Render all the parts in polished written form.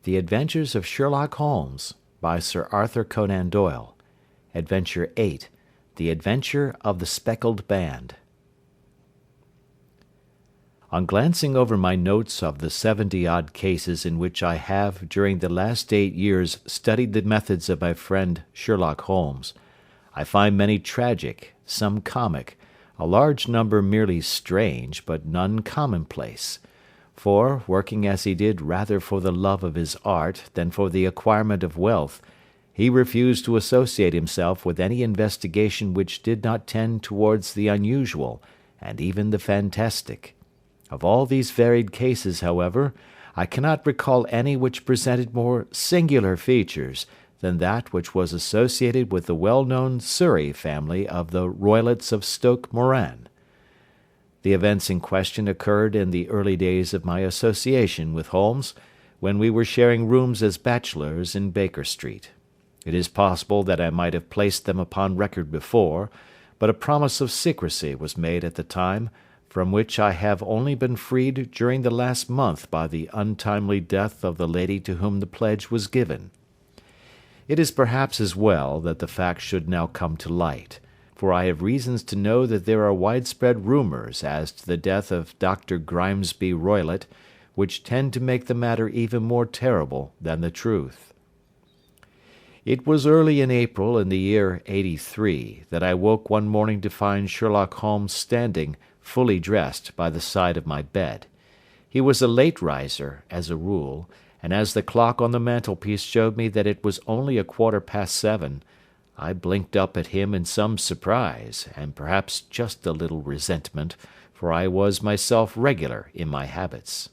The Adventures of Sherlock Holmes, by Sir Arthur Conan Doyle. Adventure 8. The Adventure of the Speckled Band. On glancing over my notes of the 70-odd cases in which I have during the last 8 years studied the methods of my friend Sherlock Holmes, I find many tragic, some comic, a large number merely strange, but none commonplace. For, working as he did rather for the love of his art than for the acquirement of wealth, he refused to associate himself with any investigation which did not tend towards the unusual, and even the fantastic. Of all these varied cases, however, I cannot recall any which presented more singular features than that which was associated with the well-known Surrey family of the Roylotts of Stoke Moran. The events in question occurred in the early days of my association with Holmes, when we were sharing rooms as bachelors in Baker Street. It is possible that I might have placed them upon record before, but a promise of secrecy was made at the time, from which I have only been freed during the last month by the untimely death of the lady to whom the pledge was given. It is perhaps as well that the fact should now come to light, for I have reasons to know that there are widespread rumours as to the death of Dr. Grimesby Roylott, which tend to make the matter even more terrible than the truth. It was early in April in the year '83 that I woke one morning to find Sherlock Holmes standing, fully dressed, by the side of my bed. He was a late riser, as a rule, and as the clock on the mantelpiece showed me that it was only 7:15, I blinked up at him in some surprise, and perhaps just a little resentment, for I was myself regular in my habits.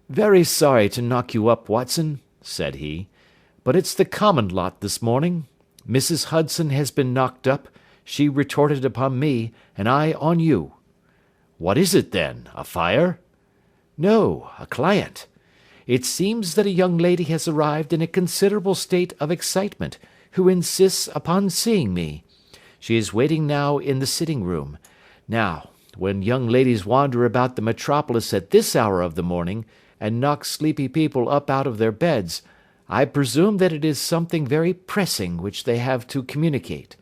"Very sorry to knock you up, Watson," said he, "but it's the common lot this morning. Mrs. Hudson has been knocked up, she retorted upon me, and I on you." "What is it, then? A fire?" "No, a client. It seems that a young lady has arrived in a considerable state of excitement, who insists upon seeing me. She is waiting now in the sitting-room. Now, when young ladies wander about the metropolis at this hour of the morning, and knock sleepy people up out of their beds, I presume that it is something very pressing which they have to communicate.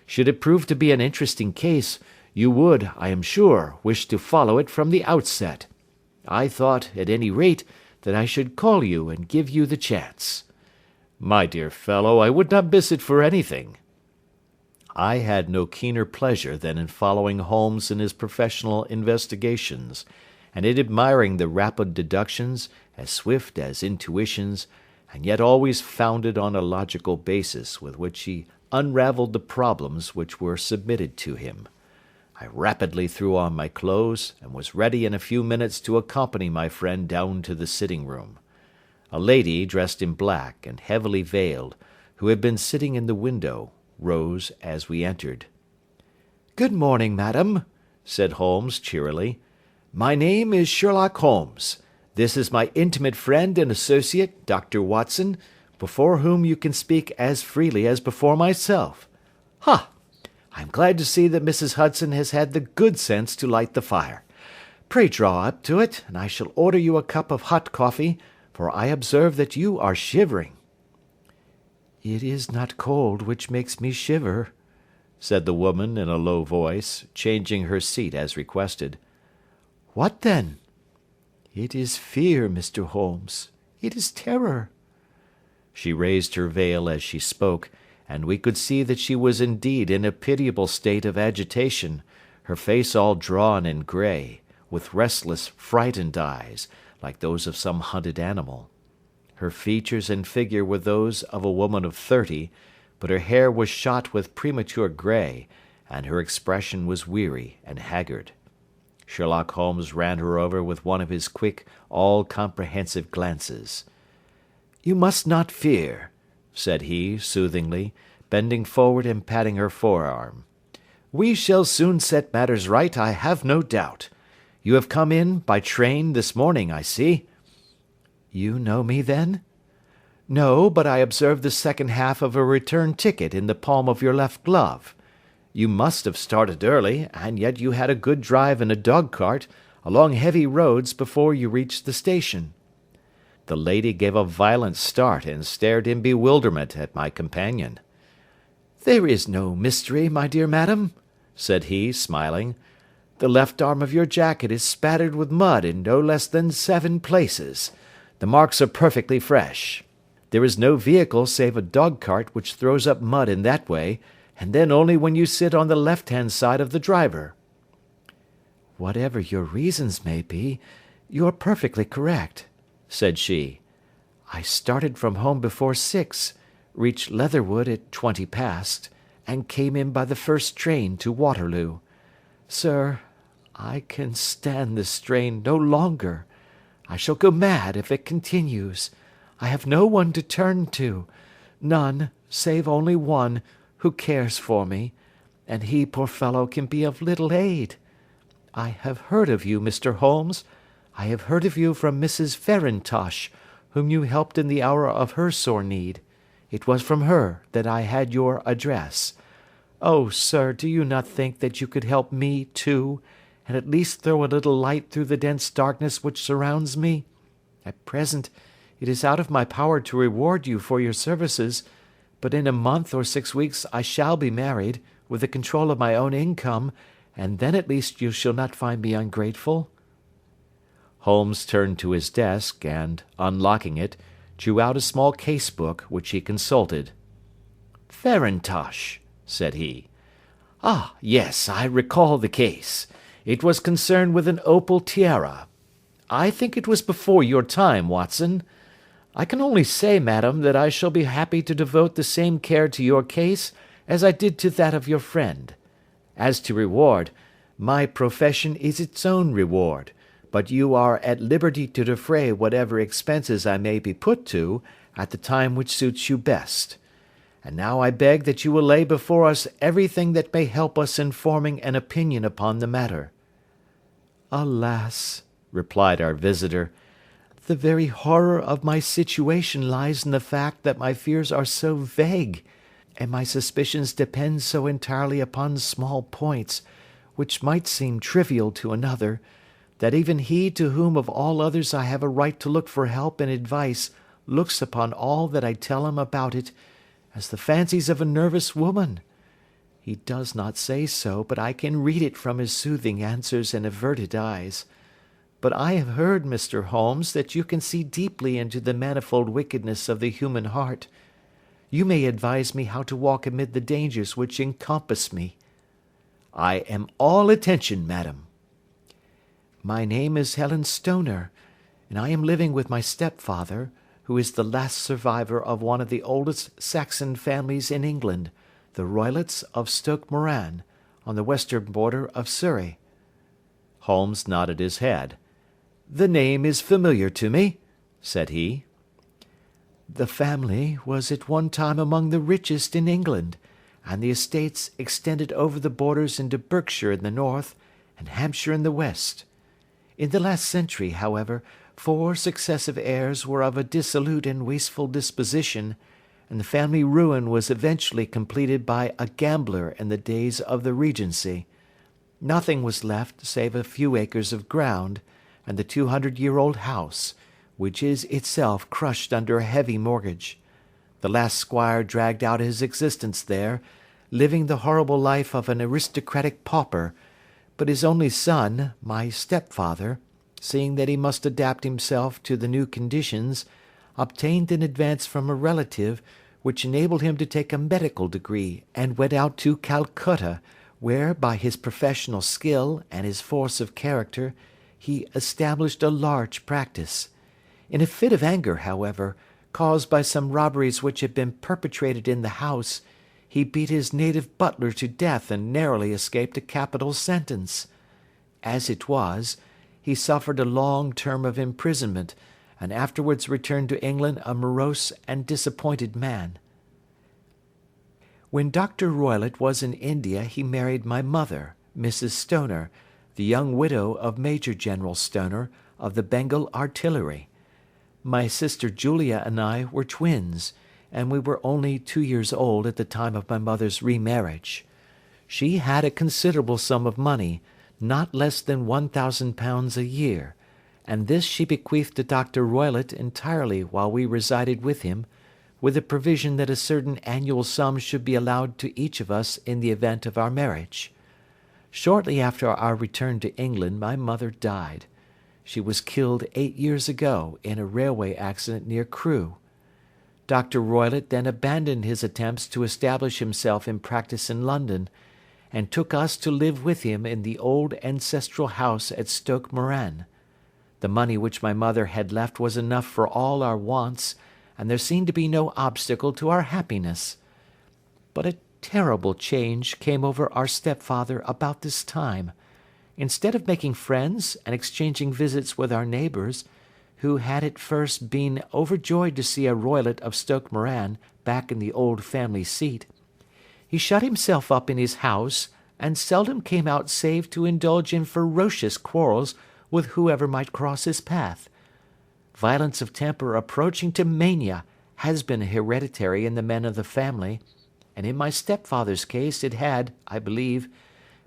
Should it prove to be an interesting case, you would, I am sure, wish to follow it from the outset. I thought, at any rate, that I should call you and give you the chance." "My dear fellow, I would not miss it for anything." I had no keener pleasure than in following Holmes in his professional investigations, and in admiring the rapid deductions, as swift as intuitions, and yet always founded on a logical basis with which he unravelled the problems which were submitted to him. I rapidly threw on my clothes, and was ready in a few minutes to accompany my friend down to the sitting-room. A lady, dressed in black, and heavily veiled, who had been sitting in the window, rose as we entered. "Good morning, madam," said Holmes cheerily. "My name is Sherlock Holmes. This is my intimate friend and associate, Dr. Watson, before whom you can speak as freely as before myself. Ha! I am glad to see that Mrs. Hudson has had the good sense to light the fire. Pray draw up to it, and I shall order you a cup of hot coffee, for I observe that you are shivering." "It is not cold which makes me shiver," said the woman in a low voice, changing her seat as requested. "What then?" "It is fear, Mr. Holmes. It is terror." She raised her veil as she spoke, and we could see that she was indeed in a pitiable state of agitation, her face all drawn and grey, with restless, frightened eyes, like those of some hunted animal. Her features and figure were those of a woman of 30, but her hair was shot with premature grey, and her expression was weary and haggard. Sherlock Holmes ran her over with one of his quick, all-comprehensive glances. "You must not fear," said he, soothingly, bending forward and patting her forearm. "We shall soon set matters right, I have no doubt. You have come in by train this morning, I see." "You know me, then?" "No, but I observed the second half of a return ticket in the palm of your left glove. You must have started early, and yet you had a good drive in a dog-cart, along heavy roads, before you reached the station." The lady gave a violent start and stared in bewilderment at my companion. "There is no mystery, my dear madam," said he, smiling. "The left arm of your jacket is spattered with mud in no less than 7 places. The marks are perfectly fresh. There is no vehicle save a dog-cart which throws up mud in that way, and then only when you sit on the left-hand side of the driver." "Whatever your reasons may be, you are perfectly correct," said she. "I started from home before 6, reached Leatherwood at 20 past, and came in by the first train to Waterloo. Sir, I can stand this strain no longer. I shall go mad if it continues. I have no one to turn to, none, save only one, who cares for me, and he, poor fellow, can be of little aid. I have heard of you, Mr. Holmes. I have heard of you from Mrs. Farintosh, whom you helped in the hour of her sore need. It was from her that I had your address. Oh, sir, do you not think that you could help me, too, and at least throw a little light through the dense darkness which surrounds me? At present, it is out of my power to reward you for your services, but in a month or 6 weeks I shall be married, with the control of my own income, and then at least you shall not find me ungrateful." Holmes turned to his desk, and, unlocking it, drew out a small case-book, which he consulted. "Farintosh," said he. "Ah, yes, I recall the case. It was concerned with an opal tiara. I think it was before your time, Watson. I can only say, madam, that I shall be happy to devote the same care to your case as I did to that of your friend. As to reward, my profession is its own reward, but you are at liberty to defray whatever expenses I may be put to at the time which suits you best. And now I beg that you will lay before us everything that may help us in forming an opinion upon the matter." "Alas," replied our visitor, "the very horror of my situation lies in the fact that my fears are so vague, and my suspicions depend so entirely upon small points, which might seem trivial to another, that even he to whom of all others I have a right to look for help and advice looks upon all that I tell him about it as the fancies of a nervous woman. He does not say so, but I can read it from his soothing answers and averted eyes. But I have heard, Mr. Holmes, that you can see deeply into the manifold wickedness of the human heart. You may advise me how to walk amid the dangers which encompass me." "I am all attention, madam." "My name is Helen Stoner, and I am living with my stepfather, who is the last survivor of one of the oldest Saxon families in England, the Roylotts of Stoke Moran, on the western border of Surrey." Holmes nodded his head. "The name is familiar to me," said he. "The family was at one time among the richest in England, and the estates extended over the borders into Berkshire in the north, and Hampshire in the west. In the last century, however, 4 successive heirs were of a dissolute and wasteful disposition, and the family ruin was eventually completed by a gambler in the days of the Regency. Nothing was left save a few acres of ground, and the 200-year-old house, which is itself crushed under a heavy mortgage. The last squire dragged out his existence there, living the horrible life of an aristocratic pauper, but his only son, my stepfather, seeing that he must adapt himself to the new conditions, obtained an advance from a relative which enabled him to take a medical degree, and went out to Calcutta, where, by his professional skill and his force of character, he established a large practice. In a fit of anger, however, caused by some robberies which had been perpetrated in the house, he beat his native butler to death and narrowly escaped a capital sentence. As it was, he suffered a long term of imprisonment, and afterwards returned to England a morose and disappointed man. When Dr. Roylott was in India he married my mother, Mrs. Stoner, the young widow of Major General Stoner, of the Bengal Artillery. My sister Julia and I were twins, and we were only 2 years old at the time of my mother's remarriage. She had a considerable sum of money, not less than £1,000 a year, and this she bequeathed to Dr. Roylott entirely while we resided with him, with the provision that a certain annual sum should be allowed to each of us in the event of our marriage. Shortly after our return to England my mother died. She was killed 8 years ago in a railway accident near Crewe. Dr. Roylott then abandoned his attempts to establish himself in practice in London, and took us to live with him in the old ancestral house at Stoke Moran. The money which my mother had left was enough for all our wants, and there seemed to be no obstacle to our happiness. But a terrible change came over our stepfather about this time. Instead of making friends and exchanging visits with our neighbours, who had at first been overjoyed to see a Roylott of Stoke Moran back in the old family seat, he shut himself up in his house, and seldom came out save to indulge in ferocious quarrels with whoever might cross his path. Violence of temper approaching to mania has been hereditary in the men of the family, and in my stepfather's case it had, I believe,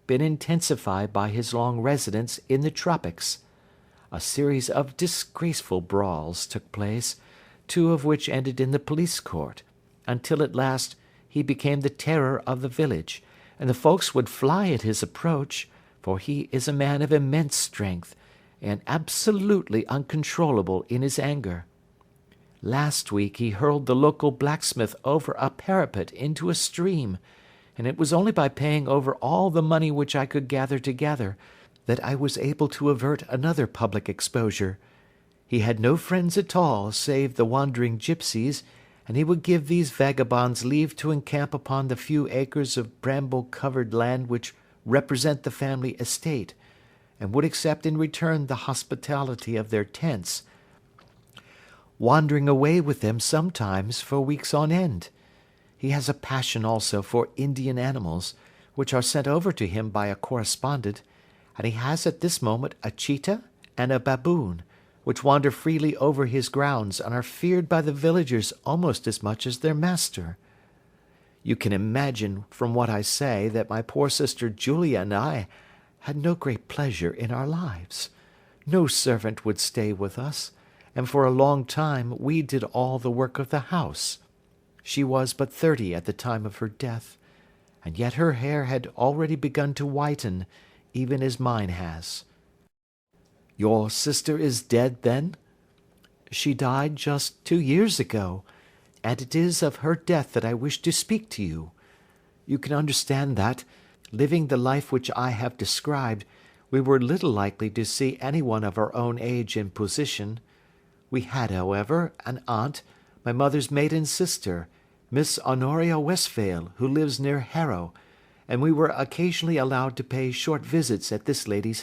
been intensified by his long residence in the tropics. A series of disgraceful brawls took place, 2 of which ended in the police court, until at last he became the terror of the village, and the folks would fly at his approach, for he is a man of immense strength, and absolutely uncontrollable in his anger. Last week he hurled the local blacksmith over a parapet into a stream, and it was only by paying over all the money which I could gather together that I was able to avert another public exposure. He had no friends at all save the wandering gipsies, and he would give these vagabonds leave to encamp upon the few acres of bramble-covered land which represent the family estate, and would accept in return the hospitality of their tents, wandering away with them sometimes for weeks on end. He has a passion also for Indian animals, which are sent over to him by a correspondent, and he has at this moment a cheetah and a baboon, which wander freely over his grounds and are feared by the villagers almost as much as their master. You can imagine from what I say that my poor sister Julia and I had no great pleasure in our lives. No servant would stay with us, and for a long time we did all the work of the house. She was but 30 at the time of her death, and yet her hair had already begun to whiten, even as mine has. Your sister is dead, then? She died just 2 years ago, and it is of her death that I wish to speak to you. You can understand that, living the life which I have described, we were little likely to see any one of our own age and position. We had, however, an aunt, my mother's maiden sister, Miss Honoria Westphail, who lives near Harrow, and we were occasionally allowed to pay short visits at this lady's house.